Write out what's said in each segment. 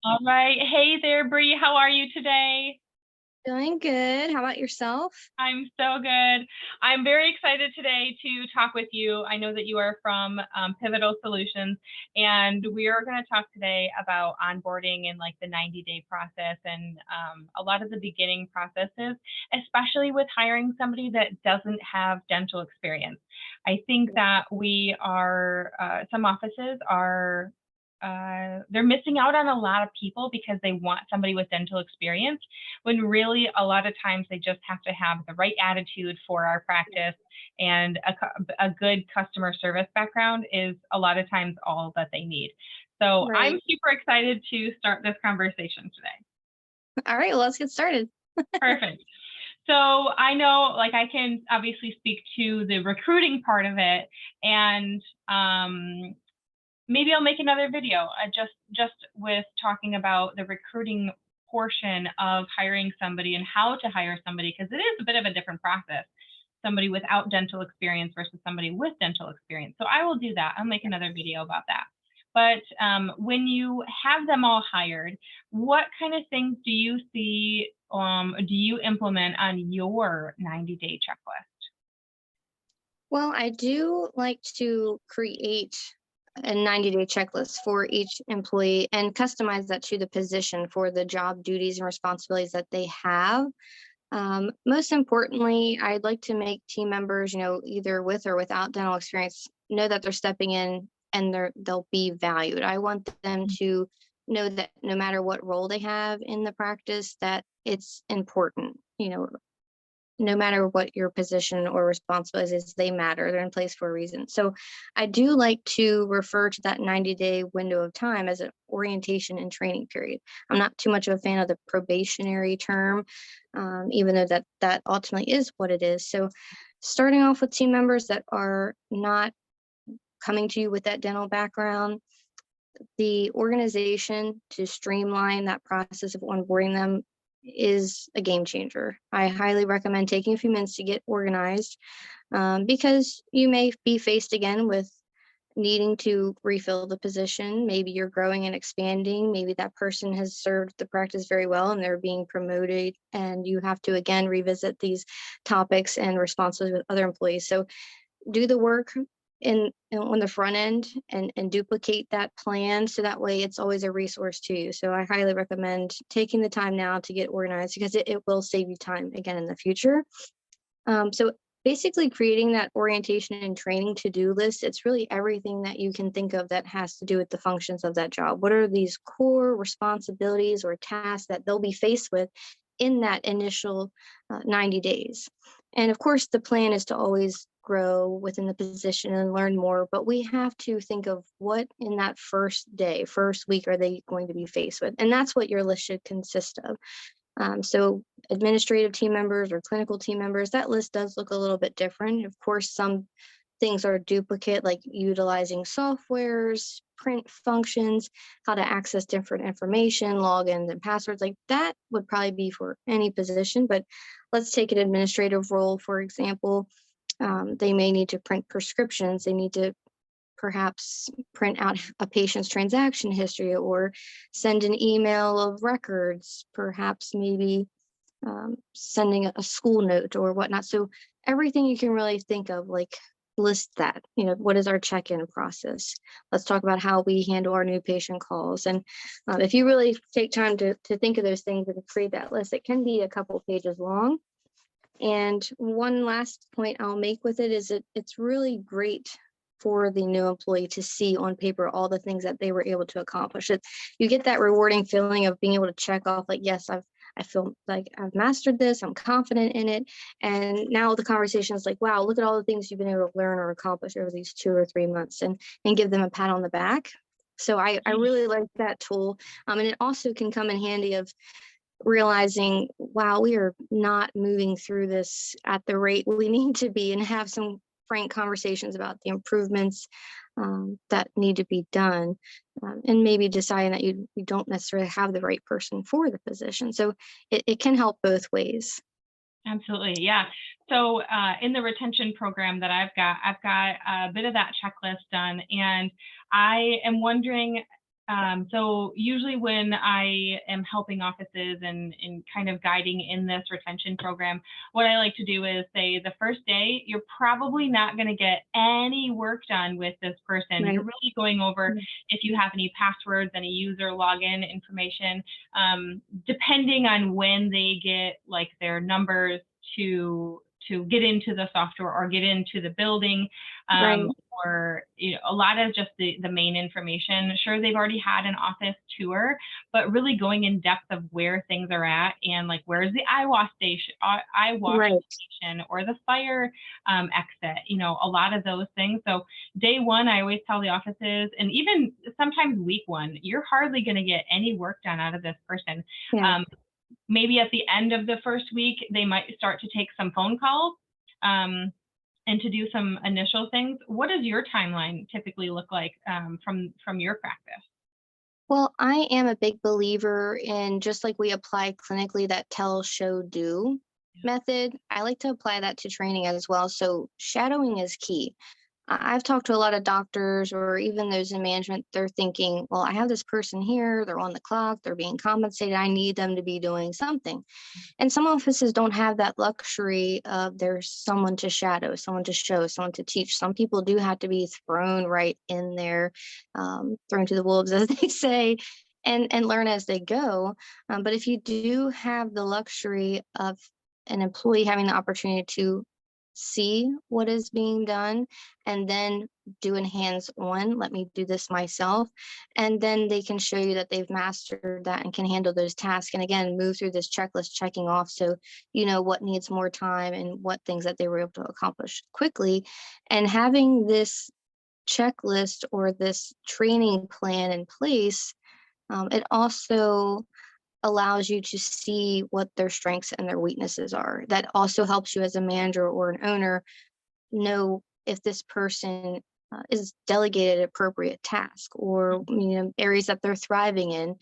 All right. Hey there, Bri. How are you today? Doing good. How about yourself? I'm so good. I'm very excited today to talk with you. I know that you are from Pivotal Solutions, and we are going to talk today about onboarding and like the 90-day process and a lot of the beginning processes, especially with hiring somebody that doesn't have dental experience. I think that some offices are they're missing out on a lot of people because they want somebody with dental experience when really a lot of times they just have to have the right attitude for our practice, and a good customer service background is a lot of times all that they need. So I'm Right. super excited to start this conversation today. All right, well, let's get started. Perfect. So I know, like, I can obviously speak to the recruiting part of it, and maybe I'll make another video just with talking about the recruiting portion of hiring somebody and how to hire somebody, because it is a bit of a different process. Somebody without dental experience versus somebody with dental experience. So I will do that. I'll make another video about that. But when you have them all hired, what kind of things do you see? Do you implement on your 90-day checklist? Well, I do like to create a 90-day checklist for each employee and customize that to the position for the job duties and responsibilities that they have. Most importantly, I'd like to make team members, either with or without dental experience, know that they're stepping in and they'll be valued. I want them to know that no matter what role they have in the practice, that it's important. No matter what your position or responsibilities is, they matter. They're in place for a reason. So I do like to refer to that 90-day window of time as an orientation and training period. I'm not too much of a fan of the probationary term, even though that ultimately is what it is. So starting off with team members that are not coming to you with that dental background, the organization to streamline that process of onboarding them is a game changer. I highly recommend taking a few minutes to get organized, because you may be faced again with needing to refill the position. Maybe you're growing and expanding. Maybe that person has served the practice very well and they're being promoted, and you have to again revisit these topics and responsibilities with other employees. So do the work on the front end and duplicate that plan so that way it's always a resource to you. So I highly recommend taking the time now to get organized because it will save you time again in the future. So basically creating that orientation and training to-do list, it's really everything that you can think of that has to do with the functions of that job. What are these core responsibilities or tasks that they'll be faced with in that initial 90 days? And of course, the plan is to always grow within the position and learn more, but we have to think of what in that first day, first week, are they going to be faced with? And that's what your list should consist of. So administrative team members or clinical team members, that list does look a little bit different. Of course, some things are duplicate, like utilizing softwares, print functions, how to access different information, logins and passwords. Like that would probably be for any position, but let's take an administrative role, for example. They may need to print prescriptions. They need to perhaps print out a patient's transaction history or send an email of records, perhaps maybe sending a school note or whatnot. So everything you can really think of, like list that, what is our check-in process? Let's talk about how we handle our new patient calls. And if you really take time to think of those things and create that list, it can be a couple pages long. And one last point I'll make with it is it's really great for the new employee to see on paper all the things that they were able to accomplish. You get that rewarding feeling of being able to check off, like, yes, I feel like I've mastered this, I'm confident in it. And now the conversation is like, wow, look at all the things you've been able to learn or accomplish over these 2 or 3 months, and give them a pat on the back. So I really like that tool. And it also can come in handy of realizing, wow, we are not moving through this at the rate we need to be, and have some frank conversations about the improvements that need to be done, and maybe deciding that you don't necessarily have the right person for the position. So it can help both ways. Absolutely, yeah. So in the retention program that I've got a bit of that checklist done, and I am wondering. So usually when I am helping offices and kind of guiding in this retention program, what I like to do is say the first day, you're probably not going to get any work done with this person. You're Right. really going over Mm. if you have any passwords, any user login information, depending on when they get like their numbers to get into the software or get into the building, Right. or a lot of just the main information. Sure, they've already had an office tour, but really going in depth of where things are at and like where's the eye wash Right. station or the fire exit. A lot of those things. So day one, I always tell the offices, and even sometimes week one, you're hardly going to get any work done out of this person. Yeah. Um, Maybe at the end of the first week, they might start to take some phone calls. And to do some initial things. What does your timeline typically look like from your practice? Well, I am a big believer in just like we apply clinically that tell, show, do method. I like to apply that to training as well. So shadowing is key. I've talked to a lot of doctors or even those in management. They're thinking, well, I have this person here, they're on the clock, they're being compensated. I need them to be doing something. And some offices don't have that luxury of there's someone to shadow, someone to show, someone to teach. Some people do have to be thrown right in there, thrown to the wolves, as they say, and learn as they go. But if you do have the luxury of an employee having the opportunity to see what is being done and then do an hands-on, let me do this myself, and then they can show you that they've mastered that and can handle those tasks, and again move through this checklist checking off, so you know what needs more time and what things that they were able to accomplish quickly. And having this checklist or this training plan in place, it also allows you to see what their strengths and their weaknesses are. That also helps you as a manager or an owner know if this person is delegated appropriate task or areas that they're thriving in.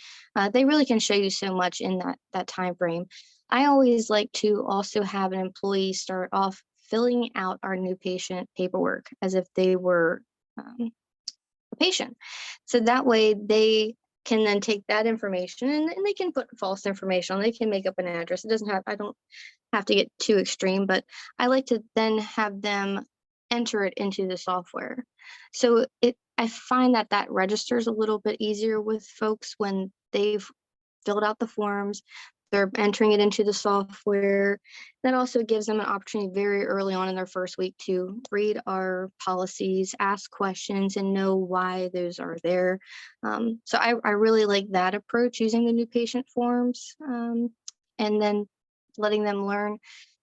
They really can show you so much in that time frame. I always like to also have an employee start off filling out our new patient paperwork as if they were um, a patient. So that way they can then take that information and they can put false information on. They can make up an address. It doesn't have, I don't have to get too extreme, but I like to then have them enter it into the software. So I find that that registers a little bit easier with folks when they've filled out the forms, they're entering it into the software. That also gives them an opportunity very early on in their first week to read our policies, ask questions, and know why those are there. So I really like that approach using the new patient forms, and then letting them learn.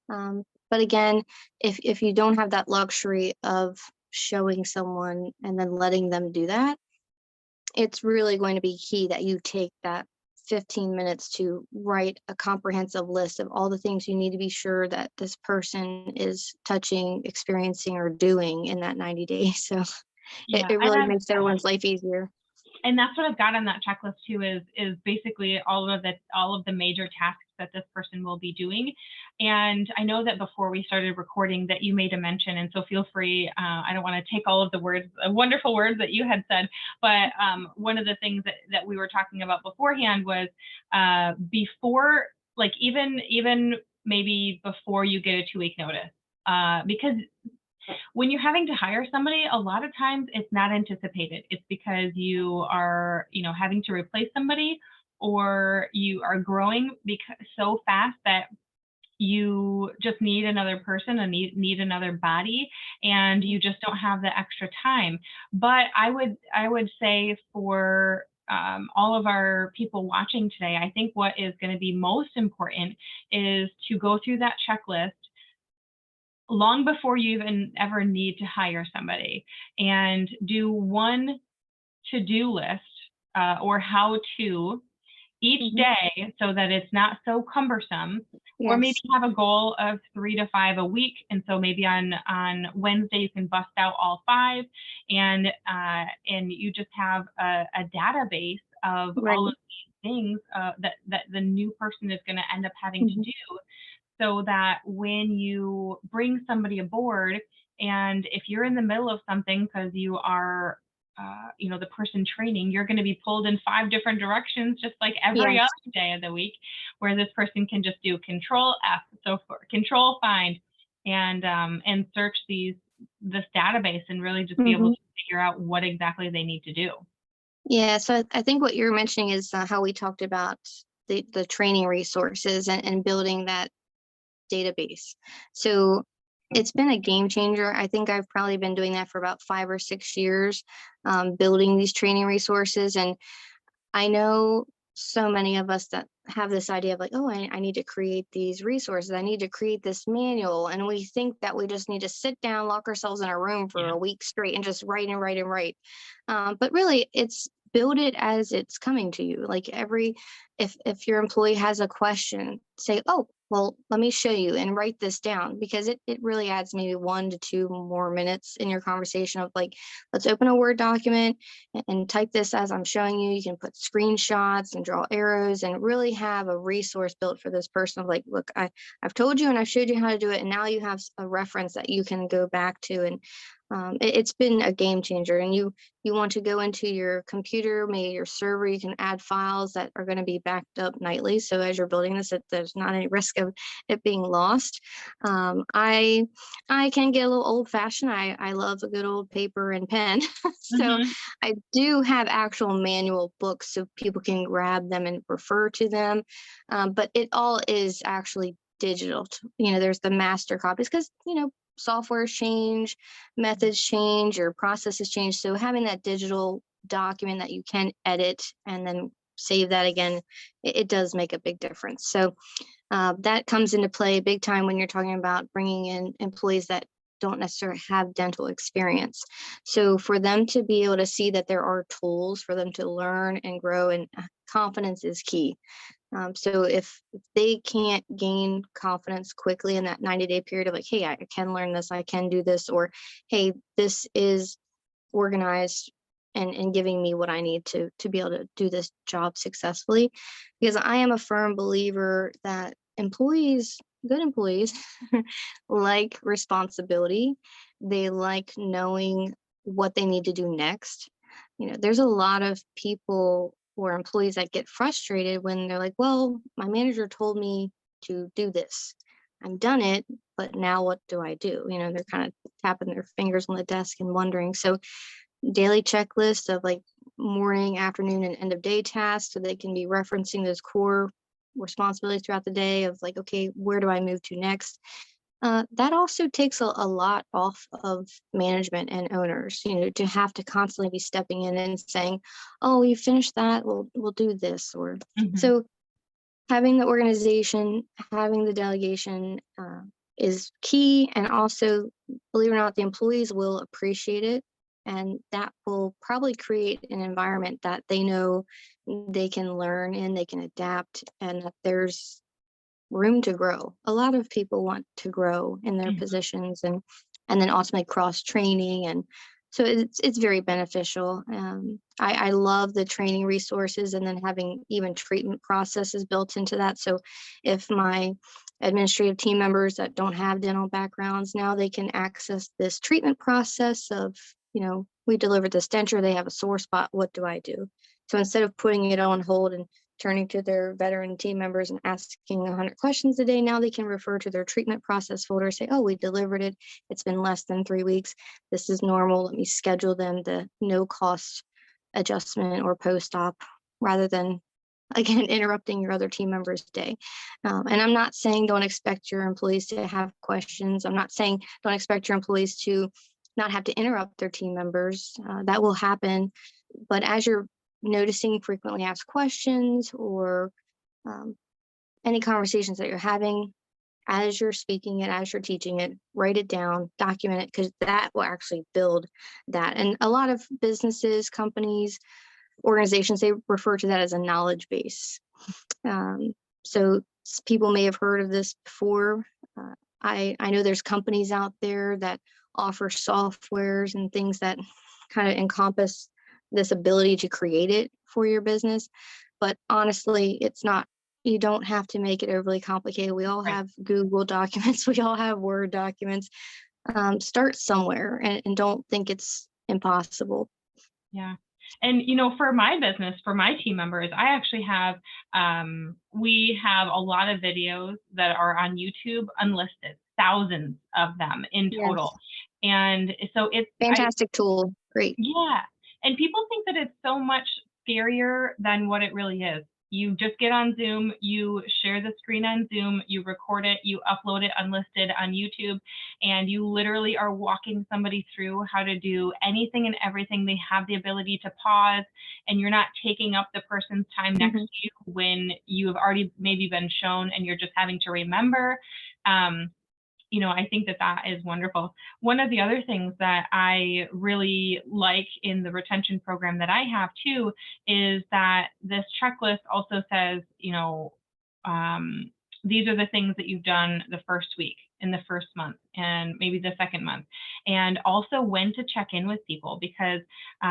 But again, if you don't have that luxury of showing someone and then letting them do that, it's really going to be key that you take that 15 minutes to write a comprehensive list of all the things you need to be sure that this person is touching, experiencing, or doing in that 90 days. So Yeah, it and really makes everyone's life easier. that's what I've got on that checklist too is basically all of the major tasks that this person will be doing. And I know that before we started recording that you made a mention, and so feel free. I don't want to take all of the words, wonderful words that you had said, but one of the things that we were talking about beforehand was before, like even maybe before you get a 2 week notice, because when you're having to hire somebody, a lot of times it's not anticipated. It's because you are, having to replace somebody, or you are growing so fast that you just need another person and need another body, and you just don't have the extra time. But I would say for all of our people watching today, I think what is going to be most important is to go through that checklist long before you even ever need to hire somebody, and do one to-do list, or how to each Mhm. day so that it's not so cumbersome, or maybe Yes. have a goal of 3 to 5 a week. And so maybe on Wednesday you can bust out all five, and you just have a database of all Right. of these things that the new person is going to end up having to Mhm. do, so that when you bring somebody aboard, and if you're in the middle of something because you are the person training, you're going to be pulled in 5 different directions, just like every Yes. other day of the week, where this person can just do Control F, so for Control Find, and search this database and really just be able Hmm. to figure out what exactly they need to do. Yeah. So I think what you're mentioning is how we talked about the training resources and building that database. So it's been a game changer. I think I've probably been doing that for about 5 or 6 years, building these training resources. And I know so many of us that have this idea of like, oh, I need to create these resources. I need to create this manual. And we think that we just need to sit down, lock ourselves in a room for Yeah. a week straight and just write and write and write. But really, it's build it as it's coming to you. Like if your employee has a question, say, oh, well, let me show you and write this down because it really adds maybe 1 to 2 more minutes in your conversation of like, let's open a Word document and type this as I'm showing you. You can put screenshots and draw arrows and really have a resource built for this person of like, look, I've told you and I've showed you how to do it. And now you have a reference that you can go back to. And it's been a game changer. And you want to go into your computer, maybe your server, you can add files that are going to be backed up nightly. So as you're building this, there's not any risk of it being lost. I can get a little old fashioned. I love a good old paper and pen. So Hmm. I do have actual manual books so people can grab them and refer to them. But it all is actually digital. There's the master copies because, softwares change, methods change, your processes change. So having that digital document that you can edit and then save that again, it does make a big difference. So that comes into play big time when you're talking about bringing in employees that don't necessarily have dental experience. So for them to be able to see that there are tools for them to learn and grow, and confidence is key. So if they can't gain confidence quickly in that 90-day period of like, hey, I can learn this, I can do this, or hey, this is organized and giving me what I need to be able to do this job successfully. Because I am a firm believer that good employees, like responsibility. They like knowing what they need to do next. There's a lot of people or employees that get frustrated when they're like, well, my manager told me to do this. I've done it, but now what do I do? They're kind of tapping their fingers on the desk and wondering. So daily checklist of like morning, afternoon, and end of day tasks so they can be referencing those core responsibilities throughout the day of like, okay, where do I move to next? That also takes a lot off of management and owners, to have to constantly be stepping in and saying, oh, you finished that, we'll do this. Or Hmm. so having the organization, having the delegation is key. And also, believe it or not, the employees will appreciate it. And that will probably create an environment that they know they can learn and they can adapt, and that there's room to grow. A lot of people want to grow in their Hmm. positions and then ultimately cross training, and so it's very beneficial. I love the training resources and then having even treatment processes built into that. So if my administrative team members that don't have dental backgrounds, now they can access this treatment process of, we delivered this denture, they have a sore spot, what do I do? So instead of putting it on hold and turning to their veteran team members and asking 100 questions a day, now they can refer to their treatment process folder, say, oh, we delivered it, it's been less than 3 weeks, this is normal, let me schedule them the no cost adjustment or post-op, rather than again interrupting your other team members' day. And I'm not saying don't expect your employees to have questions. I'm not saying don't expect your employees to not have to interrupt their team members. That will happen. But as you're noticing frequently asked questions or um, any conversations that you're having, as you're speaking it, as you're teaching it, write it down, document it, because that will actually build that. And a lot of businesses, companies, organizations, they refer to that as a knowledge base. Um, so people may have heard of this before. I know there's companies out there that offer softwares and things that kind of encompass this ability to create it for your business. But honestly, it's not, you don't have to make it overly complicated. We all Right. have Google documents, we all have Word documents. Start somewhere and don't think it's impossible. Yeah. And, you know, for my business, for my team members, I actually have, we have a lot of videos that are on YouTube unlisted, thousands of them in total. Yes. And so Fantastic tool. Great. yeah. And people think that it's so much scarier than what it really is. You just get on Zoom, you share the screen on Zoom, you record it, you upload it unlisted on YouTube, and you literally are walking somebody through how to do anything and everything. They have the ability to pause, and you're not taking up the person's time next Hmm. to you when you have already maybe been shown and you're just having to remember. Um, you know, I think that that is wonderful. One of the other things that I really like in the retention program that I have too is that this checklist also says, you know, um, these are the things that you've done the first week, in the first month, and maybe the second month, and also when to check in with people because, you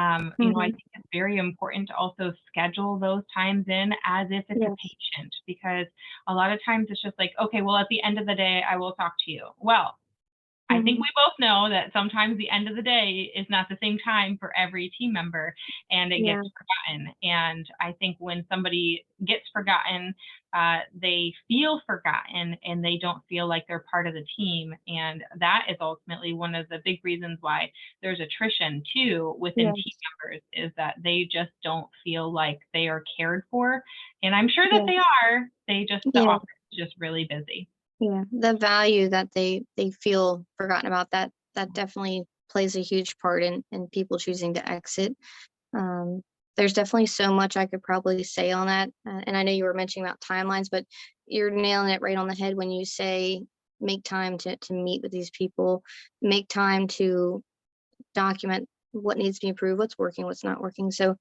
know, I Hmm. think it's very important to also schedule those times in as if it's a Yes. patient because a lot of times it's just like, okay, well, at the end of the day, I will talk to you. Well, I think Hmm. we both know that sometimes the end of the day is not the same time for every team member and it gets Yeah. forgotten. And I think when somebody gets forgotten, they feel forgotten and they don't feel like they're part of the team. And that is ultimately one of the big reasons why there's attrition too within team Yes. members is that they just don't feel like they are cared for. And I'm sure that they Yes. are. They just, the Yeah. office is just really busy. Yeah. The value that they feel forgotten about, that definitely plays a huge part in people choosing to exit. Um, there's definitely so much I could probably say on that. And I know you were mentioning about timelines, but you're nailing it right on the head when you say make time to meet with these people, make time to document what needs to be improved, what's working, what's not working. So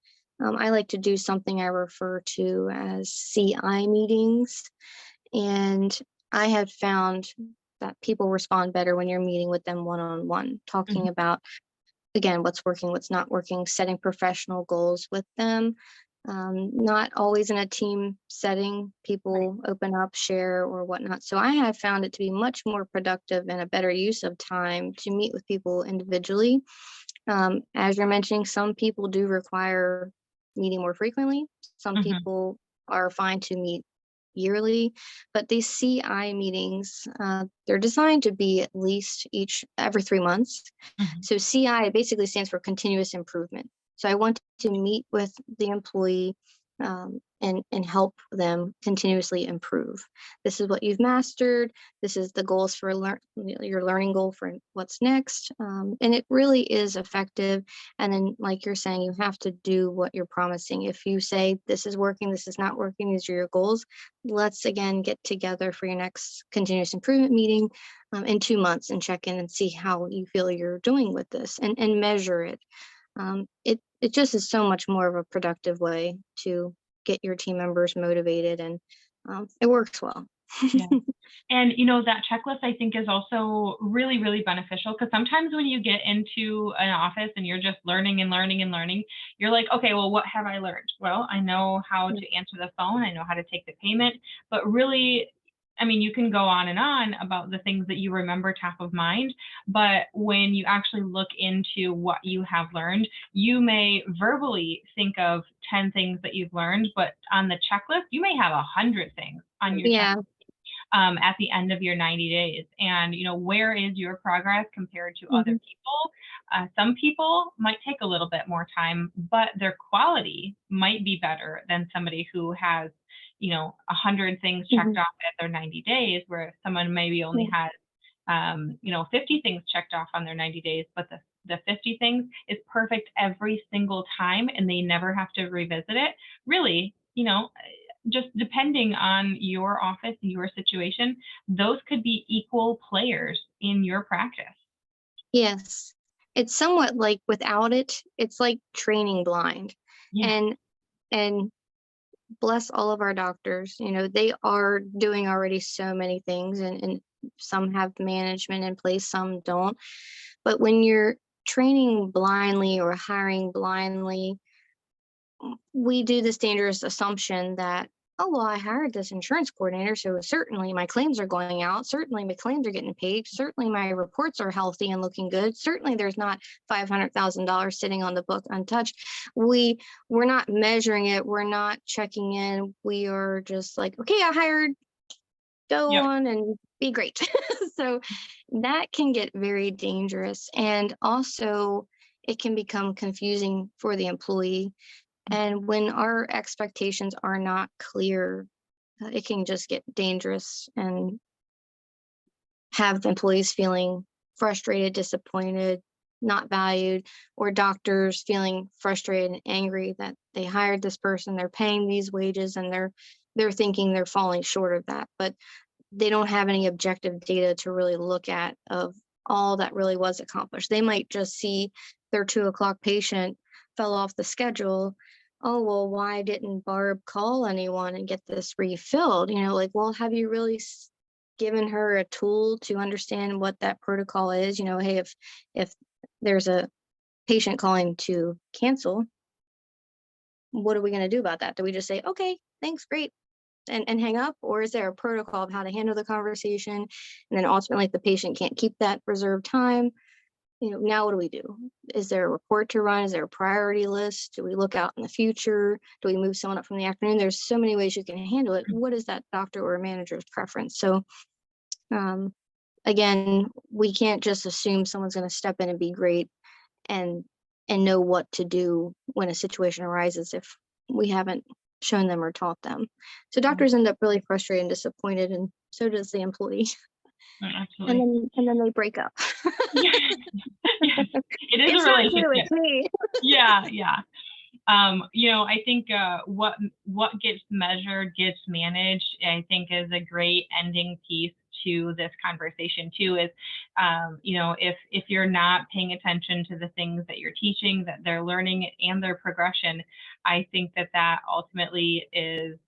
I like to do something I refer to as CI meetings. And I have found that people respond better when you're meeting with them one on one, talking Mhm. about again, what's working, what's not working, setting professional goals with them. Not always in a team setting, Right. people open up, share, or whatnot. So I have found it to be much more productive and a better use of time to meet with people individually. As you're mentioning, some people do require meeting more frequently. Some Mhm. people are fine to meet yearly, but these CI meetings, they're designed to be at least each every 3 months. Mhm. So CI basically stands for continuous improvement. So I want to meet with the employee and help them continuously improve. This is what you've mastered. This is the goals for your learning goal for what's next, and it really is effective. And then, like you're saying, you have to do what you're promising. If you say this is working, this is not working, these are your goals. Let's again get together for your next continuous improvement meeting in 2 months and check in and see how you feel you're doing with this and measure it. It just is so much more of a productive way to get your team members motivated, and it works well. Yeah. And, you know, that checklist I think is also really, really beneficial because sometimes when you get into an office and you're just learning and learning and learning, you're like, okay, well, what have I learned? Well, I know how Yeah. to answer the phone, I know how to take the payment, but really, I mean, you can go on and on about the things that you remember top of mind, but when you actually look into what you have learned, you may verbally think of 10 things that you've learned, but on the checklist, you may have 100 things on your Yeah. checklist at the end of your 90 days. And, you know, where is your progress compared to other Hmm. people? Some people might take a little bit more time, but their quality might be better than somebody who has, you know, 100 things checked Hmm. off at their 90 days, where someone maybe only Yeah. has, you know, 50 things checked off on their 90 days, but the 50 things is perfect every single time and they never have to revisit it. Really, you know, just depending on your office, your situation, those could be equal players in your practice. Yes. It's somewhat like without it, it's like training blind. Yeah. And and bless all of our doctors. They are doing already so many things, and some have management in place, some don't. But when you're training blindly or hiring blindly, we do this dangerous assumption that oh, well, I hired this insurance coordinator, so certainly my claims are going out. Certainly my claims are getting paid. Certainly my reports are healthy and looking good. Certainly there's not $500,000 sitting on the book untouched. We we're not measuring it. We're not checking in. We are just like, okay, I hired, go Yep. on and be great. So that can get very dangerous. And also it can become confusing for the employee. And when our expectations are not clear, it can just get dangerous and have the employees feeling frustrated, disappointed, not valued, or doctors feeling frustrated and angry that they hired this person, they're paying these wages, and they're thinking they're falling short of that. But they don't have any objective data to really look at of all that really was accomplished. They might just see their 2 o'clock patient fell off the schedule. Oh, well, why didn't Barb call anyone and get this refilled? Like, well, have you really given her a tool to understand what that protocol is? Hey, if there's a patient calling to cancel, what are we going to do about that? Do we just say, okay, thanks, great, and hang up? Or is there a protocol of how to handle the conversation? And then ultimately, if the patient can't keep that reserved time, now what do we do? Is there a report to run? Is there a priority list? Do we look out in the future? Do we move someone up from the afternoon? There's so many ways you can handle it. What is that doctor or manager's preference? So um, again, we can't just assume someone's going to step in and be great and know what to do when a situation arises if we haven't shown them or taught them. So doctors end up really frustrated and disappointed, and so does the employee. And Absolutely. then they break up. Yes. Yes. It is a It's not you, relationship. it's me. Yeah, yeah. I think what gets measured gets managed. I think is a great ending piece to this conversation too. Is if you're not paying attention to the things that you're teaching, that they're learning, and their progression, I think that ultimately is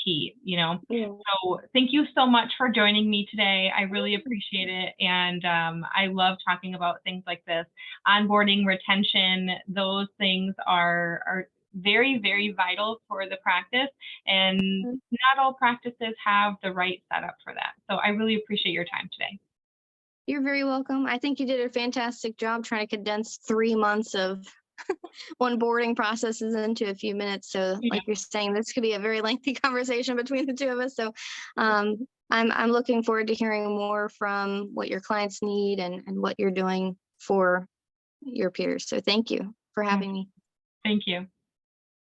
key. Yeah. So thank you so much for joining me today. I really appreciate it, and I love talking about things like this. Onboarding, retention, those things are very, very vital for the practice, and not all practices have the right setup for that. So I really appreciate your time today. You're very welcome. I think you did a fantastic job trying to condense 3 months of onboarding processes into a few minutes. So, Yeah. like you're saying, this could be a very lengthy conversation between the two of us. So, I'm looking forward to hearing more from what your clients need and what you're doing for your peers. So, thank you for having me. Thank you.